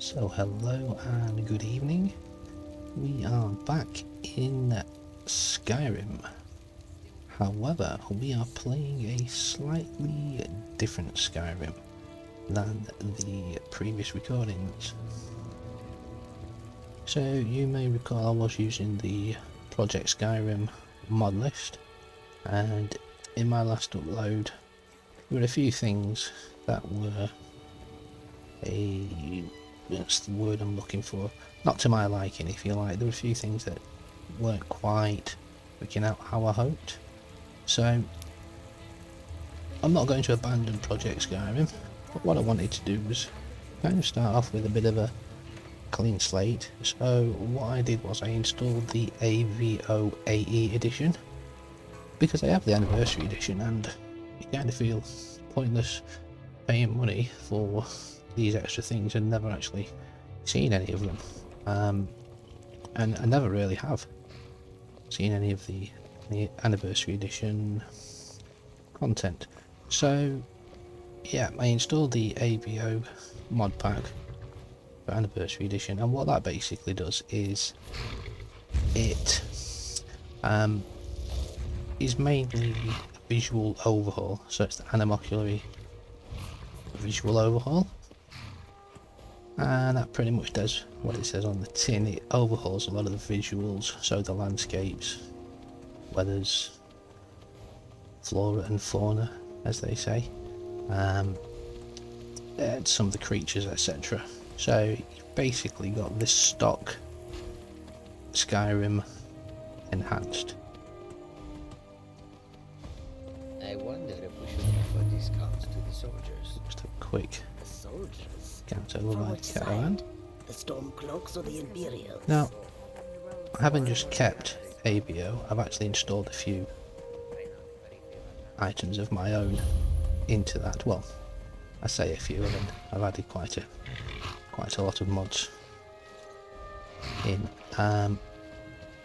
So hello and good evening. We are back in Skyrim. However, we are playing a slightly different Skyrim than the previous recordings. So you may recall I was using the Project Skyrim mod list, and in my last upload there were a few things that were that's the word I'm looking for, not to my liking if you like. There were a few things that weren't quite working out how I hoped. So I'm not going to abandon Project Skyrim, but what I wanted to do was kind of start off with a bit of a clean slate. So what I did was I installed the AVO AE edition, because I have the anniversary edition and you kind of feel pointless paying money for these extra things and never actually seen any of them. And I never really have seen any of the anniversary edition content. So yeah, I installed the AVO mod pack for anniversary edition, and what that basically does is it is mainly a visual overhaul. So it's the Animocular visual overhaul, and that pretty much does what it says on the tin. It overhauls a lot of the visuals, so the landscapes, weathers, flora and fauna, as they say, and some of the creatures, etc. So you've basically got this stock Skyrim enhanced. I wonder if we should offer discounts to the soldiers. Just a quick The soldiers? can't over From my which caravan. side? The Stormcloaks or the Imperials? Now, I haven't just kept ABO, I've actually installed a few items of my own into that. Well, I say a few, and I've added quite a lot of mods in.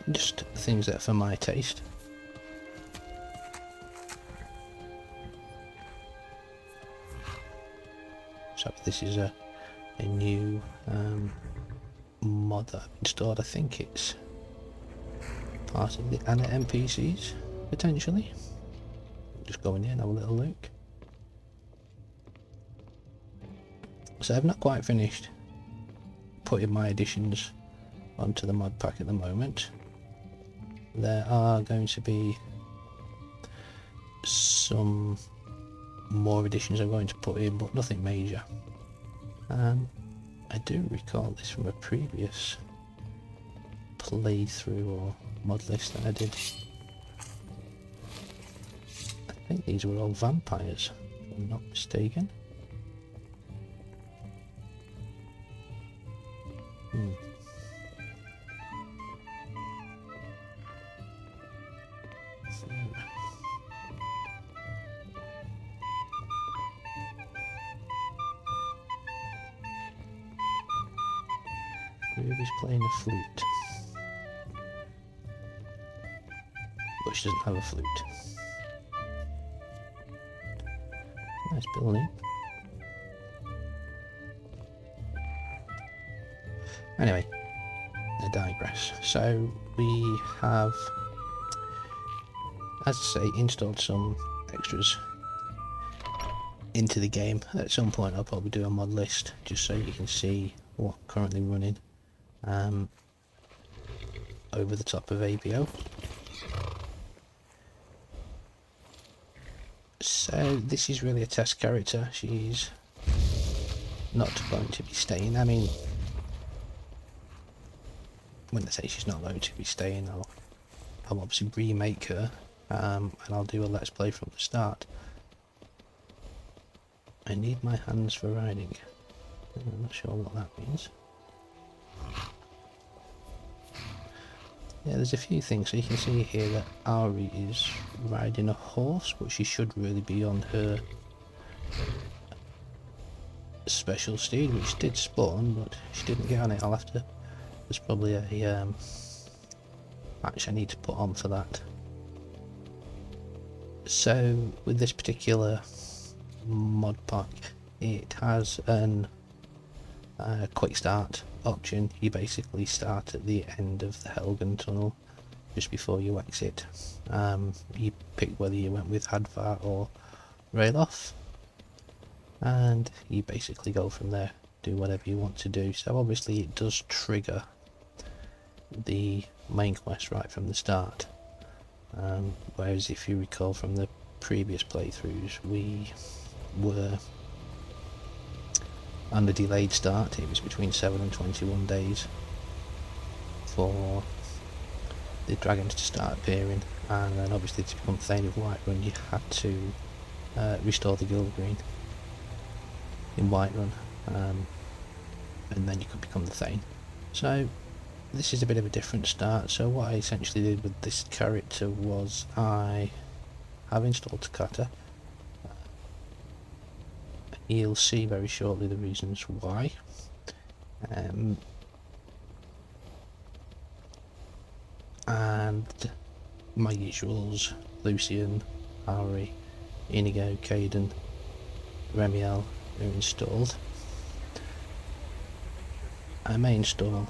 Just things that are for my taste. So this is a new mod that I've installed. I think it's part of the Anna NPCs, potentially. Just go in here and have a little look. So I've not quite finished putting my additions onto the mod pack at the moment. There are going to be some more additions I'm going to put in, but nothing major. I do recall this from a previous playthrough or mod list that I did. I think these were all vampires, if I'm not mistaken. Ruby's playing a flute, but she doesn't have a flute. Nice building. Anyway, I digress. So we have, as I say, installed some extras into the game. At some point I'll probably do a mod list just so you can see what's currently running over the top of ABO. So this is really a test character. She's not going to be staying. I mean, when I say she's not going to be staying, I'll obviously remake her, and I'll do a let's play from the start. I need my hands for riding. I'm not sure what that means. Yeah, there's a few things. So you can see here that Ari is riding a horse, but she should really be on her special steed, which did spawn, but she didn't get on it. I'll have to, there's probably a match I need to put on for that. So with this particular mod pack, it has an quick start option. You basically start at the end of the Helgen tunnel just before you exit. You pick whether you went with Hadvar or Ralof, and you basically go from there, do whatever you want to do. So obviously it does trigger the main quest right from the start, whereas if you recall from the previous playthroughs, we were on the delayed start. It was between 7 and 21 days for the dragons to start appearing, and then obviously to become Thane of Whiterun you had to restore the Guild Green in Whiterun, and then you could become the Thane. So this is a bit of a different start. So what I essentially did with this character was I have installed Takata. You'll see very shortly the reasons why. And my usuals, Lucian, Ari, Inigo, Caden, Remiel are installed. I may install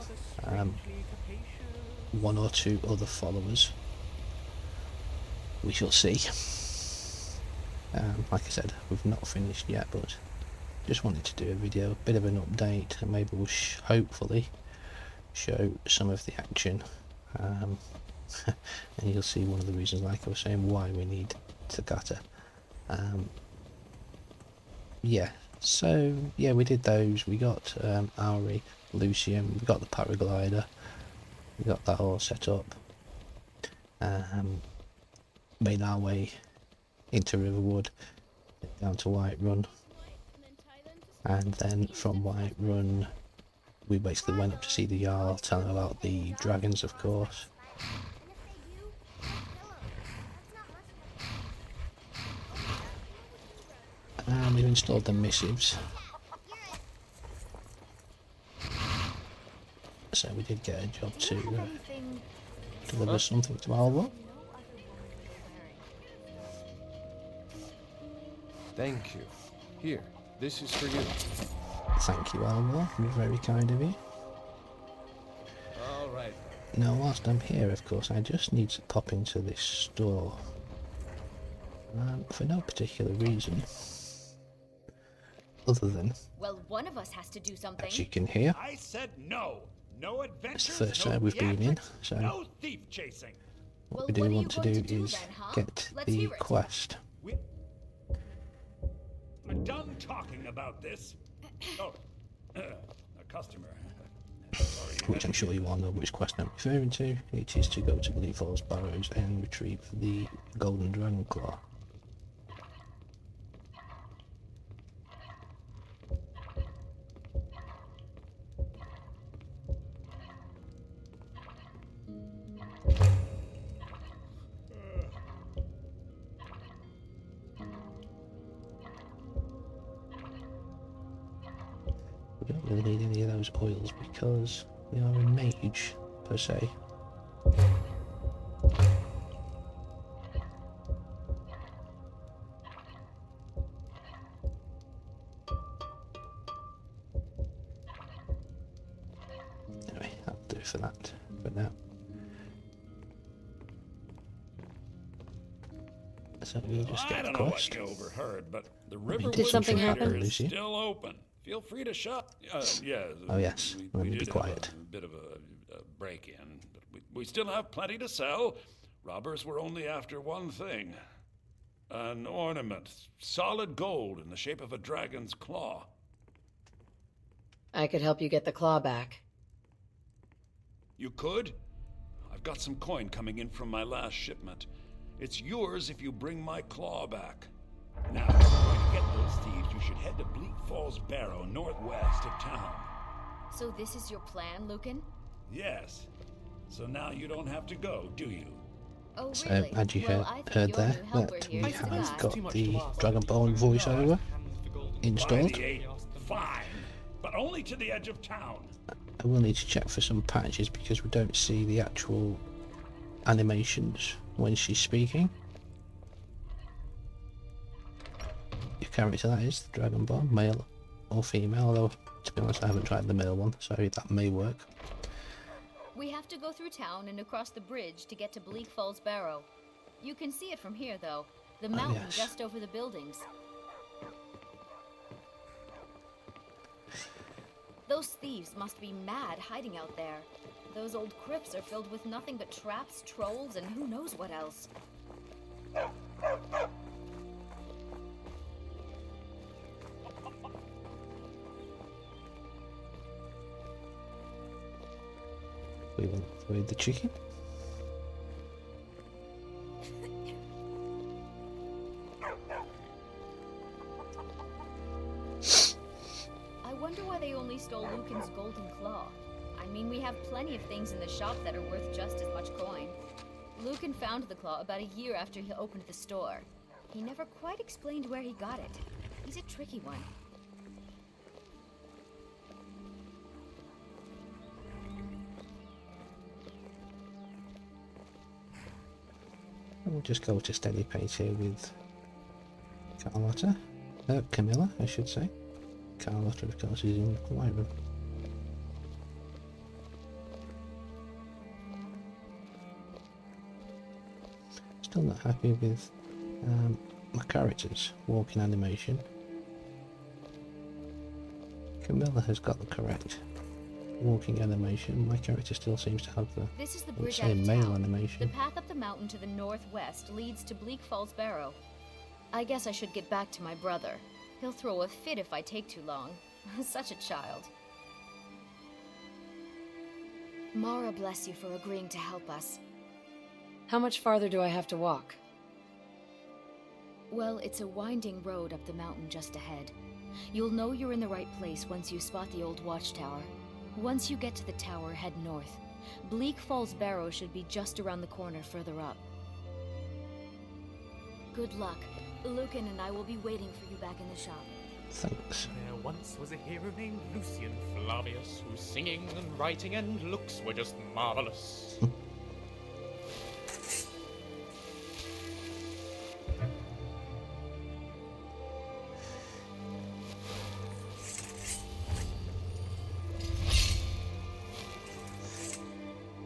one or two other followers. We shall see. Like I said, we've not finished yet, but just wanted to do a video, a bit of an update, and maybe we'll hopefully show some of the action. And you'll see one of the reasons, like I was saying, why we need Takata. Yeah, so yeah, we did those. We got Auri, Lucian, we got the paraglider, we got that all set up. Made our way into Riverwood, down to Whiterun, and then from Whiterun we basically went up to see the Jarl, tell him about the dragons, of course. And we've installed the missives. So we did get a job to deliver something to AVO. Thank you. Here, this is for you. Thank you, AVO. You're very kind of you. All right. Now, whilst I'm here, of course, I just need to pop into this store. For no particular reason. Other than, well, one of us has to do something. as you can hear, I said no. No adventures. it's the first no time we've been in, theatrics, so no thief chasing. what Well, we do what are want you to going do to do is then, huh? get Let's the hear it. quest. We're done talking about this. Oh, a customer. Sorry. Which I'm sure you all know which quest I'm referring to. It is to go to Bleak Falls Barrows and retrieve the Golden Dragon Claw. We don't really need any of those oils because we are a mage, per se. Anyway, that'll do for that for now. So we'll just I get the don't know what quest. you overheard, but the Did Riverwood something happen, Theater is Lucy? still open. Feel free to shop. Yeah. Oh yes, let me be did have quiet. a bit of a break-in, but we still have plenty to sell. Robbers were only after one thing. An ornament, solid gold in the shape of a dragon's claw. I could help you get the claw back. You could? I've got some coin coming in from my last shipment. It's yours if you bring my claw back. Now, if you're going to get those thieves, you should head to Bleak Falls Barrow, northwest of town. So this is your plan, Lucan? Yes. So now you don't have to go, do you? Oh, So, really? had you well, I think heard your there new helper that here we is the have guy. got the Dragonborn voiceover By installed? the 8th, fine. But only to the edge of town. I will need to check for some patches because we don't see the actual animations when she's speaking. Your character, that is, the Dragonborn, male or female, although To be honest, I haven't tried the male one, so that may work. We have to go through town and across the bridge to get to Bleak Falls Barrow. You can see it from here, though. The mountain yes. just over the buildings. Those thieves must be mad hiding out there. Those old crypts are filled with nothing but traps, trolls, and who knows what else. We will avoid the chicken. I wonder why they only stole Lucan's golden claw. I mean, we have plenty of things in the shop that are worth just as much coin. Lucan found the claw about a year after he opened the store. He never quite explained where he got it. He's a tricky one. We'll just go to steady pace here with Carlotta. Camilla, I should say. Carlotta, of course, is in Skyrim. Still not happy with my character's walking animation. Camilla has got the correct walking animation. My character still seems to have the, This is the I would bridge say, out of male town. The animation. path up the mountain to the northwest leads to Bleak Falls Barrow. I guess I should get back to my brother. He'll throw a fit if I take too long. Such a child. Mara bless you for agreeing to help us. How much farther do I have to walk? Well, it's a winding road up the mountain just ahead. You'll know you're in the right place once you spot the old watchtower. Once you get to the tower, head north. Bleak Falls Barrow should be just around the corner further up. Good luck. Lucan and I will be waiting for you back in the shop. Thanks. There once was a hero named Lucian Flavius, whose singing and writing and looks were just marvelous.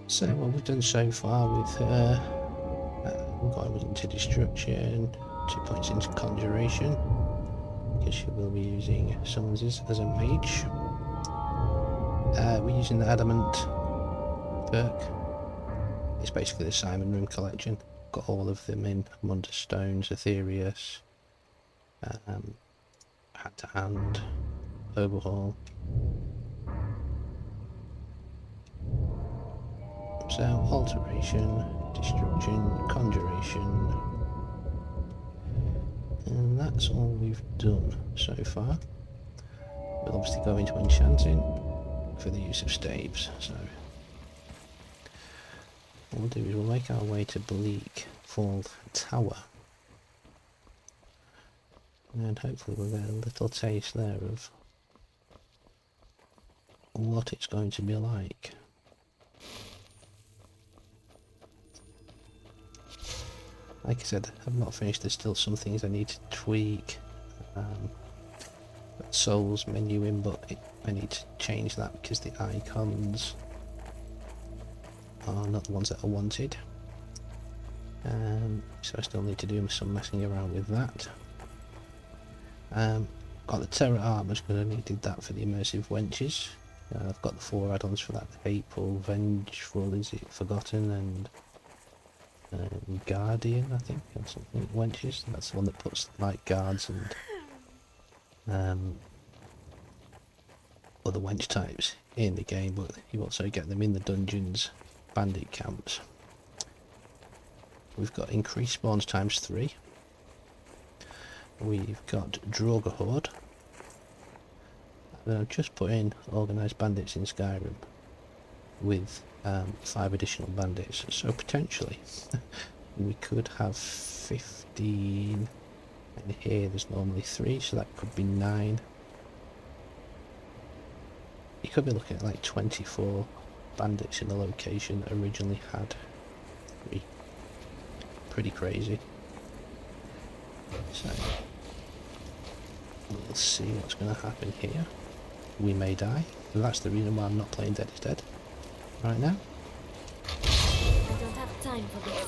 So what we've done so far with her, we've got her into destruction, 2 points into conjuration, because she will be using summonses as a mage. We're using the adamant perk. It's basically the Simon Room collection. Got all of them in Munda Stones, Aetherius, Hand to Hand, Overhaul. So, alteration, destruction, conjuration, and that's all we've done so far. We'll obviously go into enchanting for the use of staves, so what we'll do is we'll make our way to Bleak Falls Tower, and hopefully we'll get a little taste there of what it's going to be like. Like I said, I've not finished. There's still some things I need to tweak. Souls menu in, but I need to change that because the icons are not the ones that I wanted. So I still need to do some messing around with that. Got the Terra Armors because I needed that for the immersive wenches. I've got the 4 add-ons for that: Hateful, Vengeful, is it Forgotten, and Guardian, I think, or something. Wenches, that's the one that puts like guards and other wench types in the game, but you also get them in the dungeons, bandit camps. We've got increased spawns times 3. We've got Droga Horde. And I've just put in organised bandits in Skyrim with 5 additional bandits, so potentially we could have 15, and here there's normally 3, so that could be 9. You could be looking at like 24 bandits in a location that originally had 3. Pretty crazy. So we'll see what's going to happen here. we may die. And that's the reason why I'm not playing Dead is Dead right now. I don't have time for this.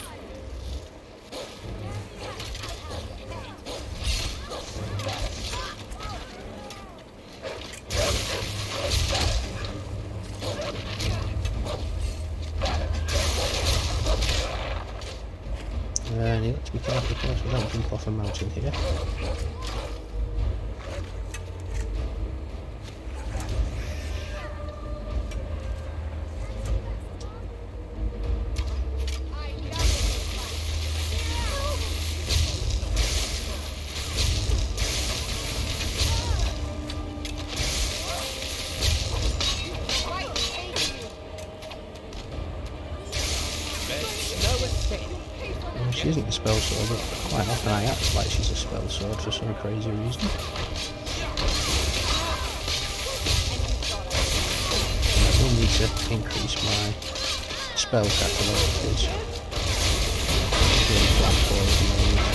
And you have to be careful, of course, we don't jump off a mountain here. She isn't a spell sword, but quite often I act like she's a spell sword for some crazy reason. I will need to increase my spell catalogue because it's really flat for at the moment.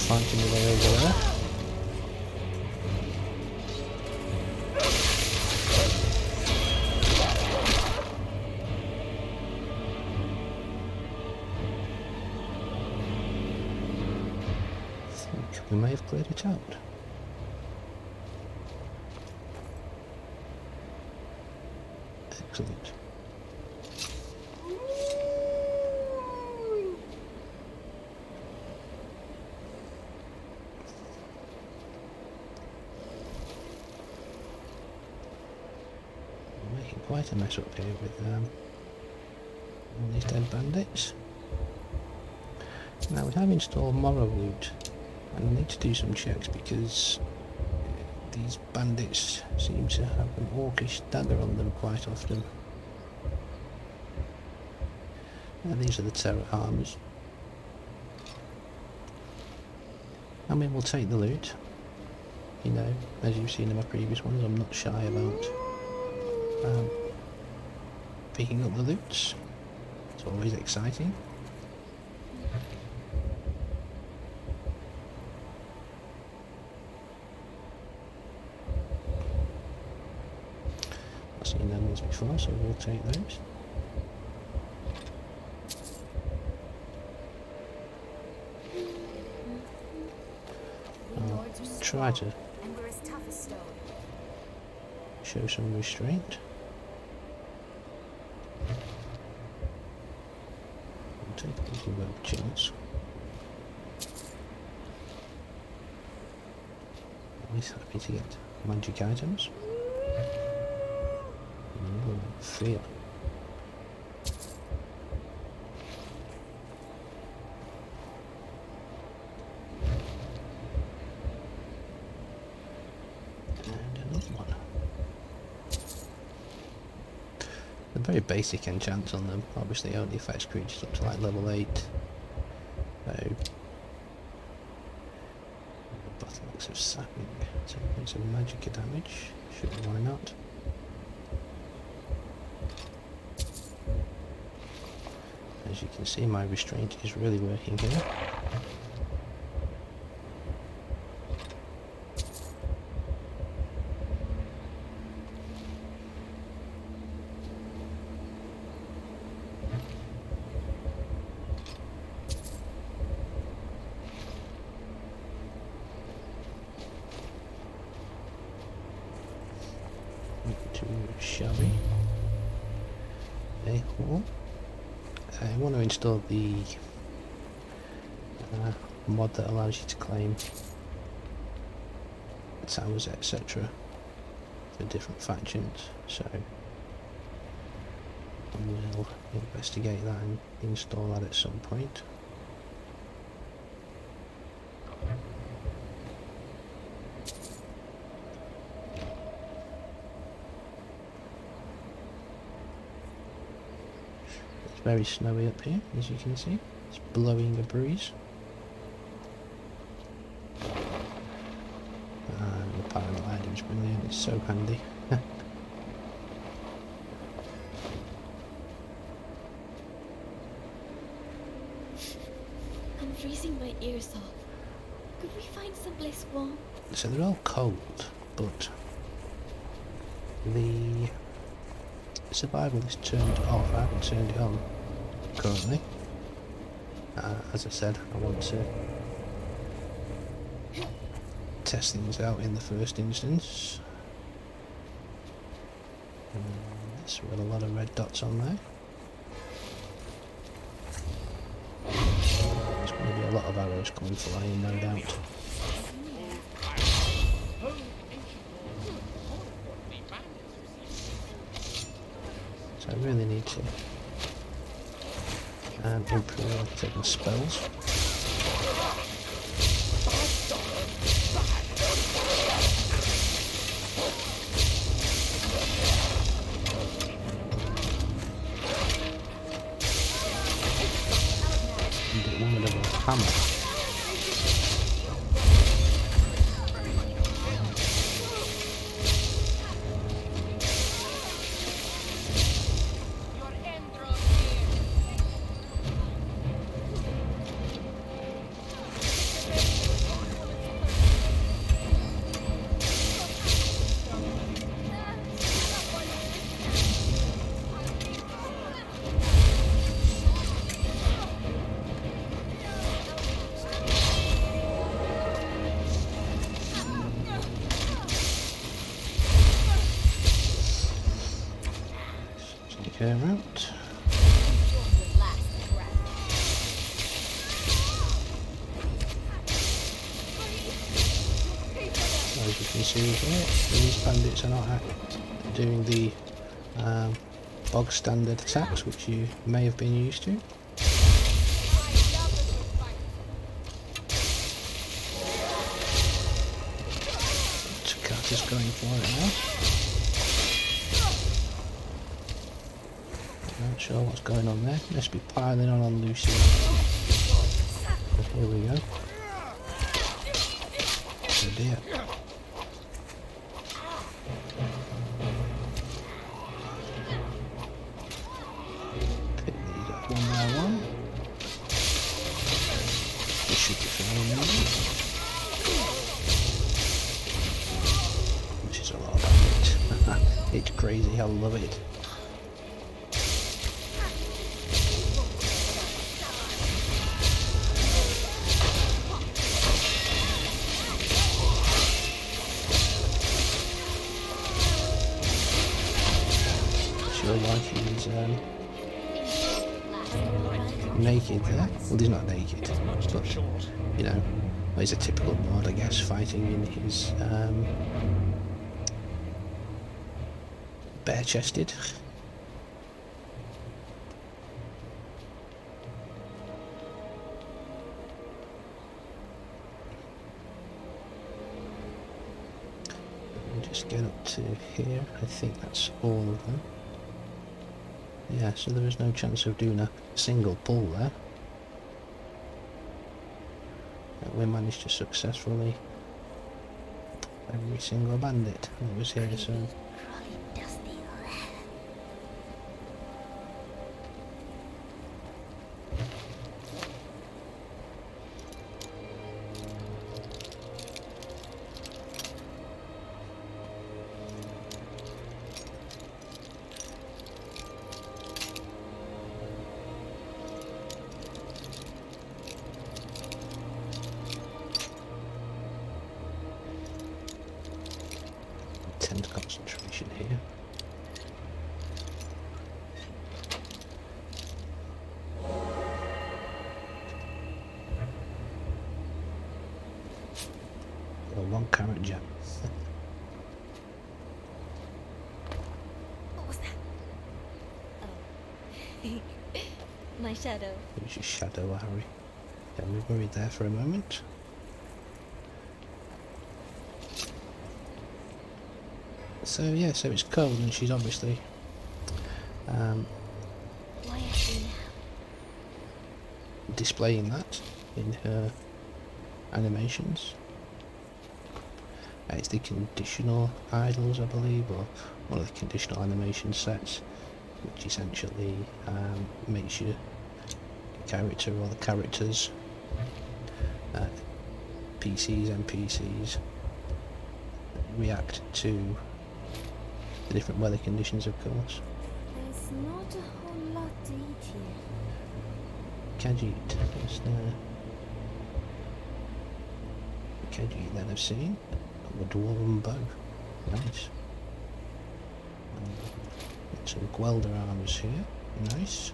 Fighting your way over there. I think we may have cleared it out. Excellent. Quite a mess up here with all these dead bandits. Now we have installed moral loot, and I need to do some checks because these bandits seem to have an orcish dagger on them quite often. Now these are the terror harmers. I mean, we'll take the loot. You know, as you've seen in my previous ones, I'm not shy about picking up the loots. It's always exciting. I've seen them ones before, so we'll take those. I'll try to show some restraint. Take these web chills. Always happy to get magic items. Ooh, fear. And another one. Very basic enchants on them, obviously only affects creatures up to like level 8. So, Battle of Sapping, 10 points of magic damage, sure, why not? As you can see, my restraint is really working here. to Shelby. Okay, well, I want to install the mod that allows you to claim towers, etc. for different factions, so we'll investigate that and install that at some point. It's very snowy up here, as you can see. It's blowing a breeze. And the paraglider is brilliant, it's so handy. I'm freezing my ears off. Could we find someplace warm? So they're all cold, but the survival is turned off. I haven't turned it on currently. As I said, I want to test things out in the first instance. So we've got a lot of red dots on there. There's going to be a lot of arrows coming flying, no doubt. So I really need to improve taking spells. And get one with a hammer. Take her out. As you can see here, these bandits are not doing the bog standard attacks which you may have been used to. Cat is going for it now. Not sure what's going on there. Must be piling on Lucy. But here we go. Oh dear. Pick these up one by one. This should be fine now. Which is a lot of damage. It's crazy, I love it. Like he's naked there. Well, he's not naked, but you know, he's a typical mod, I guess, fighting in his bare-chested. Just get up to here. I think that's all of them. Yeah, so there is no chance of doing a single pull there. We managed to successfully every single bandit that was here, so second concentration here. Got 1 carrot gem. What was that? Oh. My shadow. It was your shadow, Harry. Yeah, we worried there for a moment. So yeah, so it's cold and she's obviously Why actually now? displaying that in her animations. It's the conditional idols, I believe, or one of the conditional animation sets, which essentially makes your character or the characters, PCs, NPCs, react to the different weather conditions, of course. There's not a whole lot to eat here. Khajiit is the Khajiit that I've seen. A dwarven bow. Nice. Some Gwelder arms here. Nice.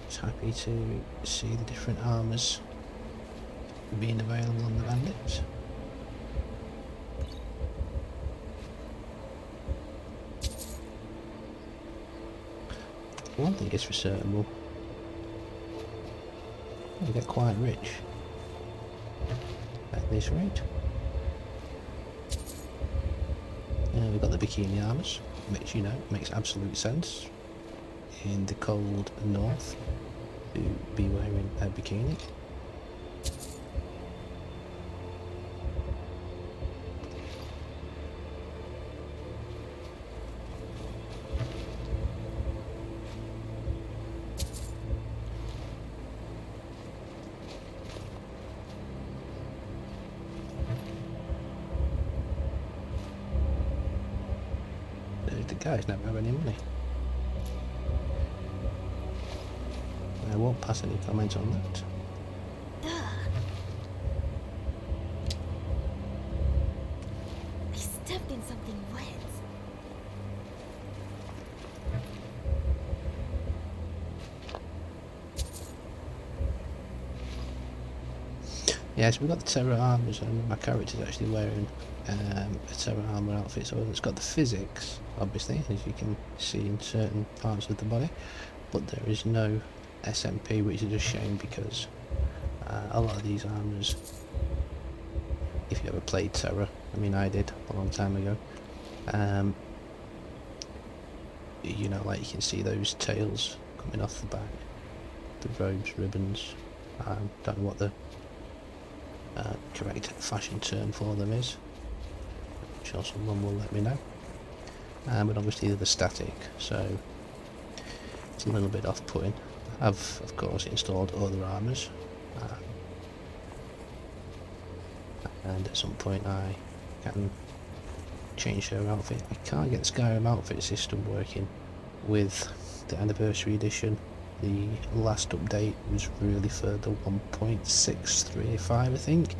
Just happy to see the different armours being available on the bandits. One thing is for certain, we'll get quite rich at this rate. We've got the bikini armours, which, you know, makes absolute sense in the cold north to be wearing a bikini. The guys never have any money. I won't pass any comment on that. I stepped in something wet. Yeah, so we've got the Terra armours, and my character's actually wearing a Terra armour outfit, so it's got the physics, obviously, as you can see in certain parts of the body, but there is no SMP, which is a shame because a lot of these armours, if you ever played Terra, I mean I did a long time ago, you know, like you can see those tails coming off the back, the robes, ribbons, don't know what the correct fashion term for them is. I'm sure someone will let me know. But obviously they're static, so it's a little bit off-putting. I've of course installed other armours, and at some point I can change her outfit. I can't get the Skyrim outfit system working with the anniversary edition. The last update was really for the 1.635, I think.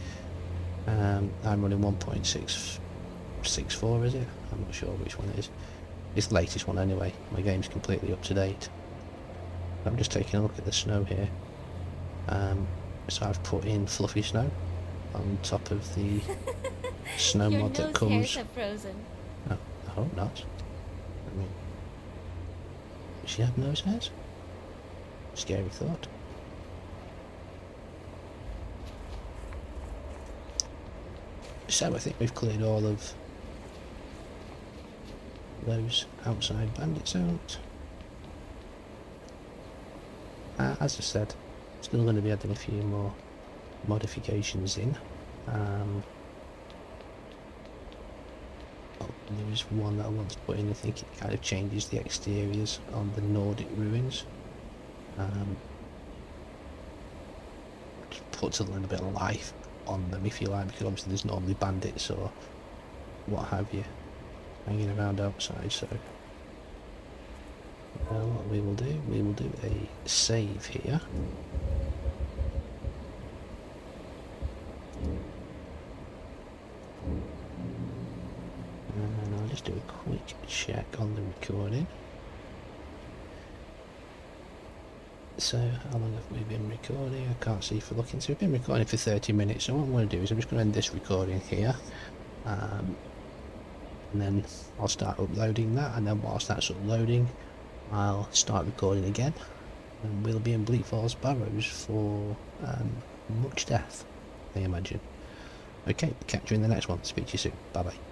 I'm running 1.664, is it? I'm not sure which one it is. It's the latest one anyway. My game's completely up to date. I'm just taking a look at the snow here. So I've put in fluffy snow on top of the snow mod that comes. Your nose hairs have frozen. Oh, I hope not. I mean, does she have nose hairs? Scary thought. So I think we've cleared all of those outside bandits out. As I said, still going to be adding a few more modifications in. Oh, there is one that I want to put in. I think it kind of changes the exteriors on the Nordic ruins. Just puts a little bit of life on them, if you like, because obviously there's normally bandits or what have you hanging around outside. So what we will do a save here. do a quick check on the recording. So, how long have we been recording? I can't see for looking. So we've been recording for 30 minutes. So what I'm going to do is I'm just going to end this recording here. And then I'll start uploading that. And then whilst that's uploading, I'll start recording again. And we'll be in Bleak Falls Barrows for much death, I imagine. Okay, catch you in the next one. Speak to you soon. Bye bye.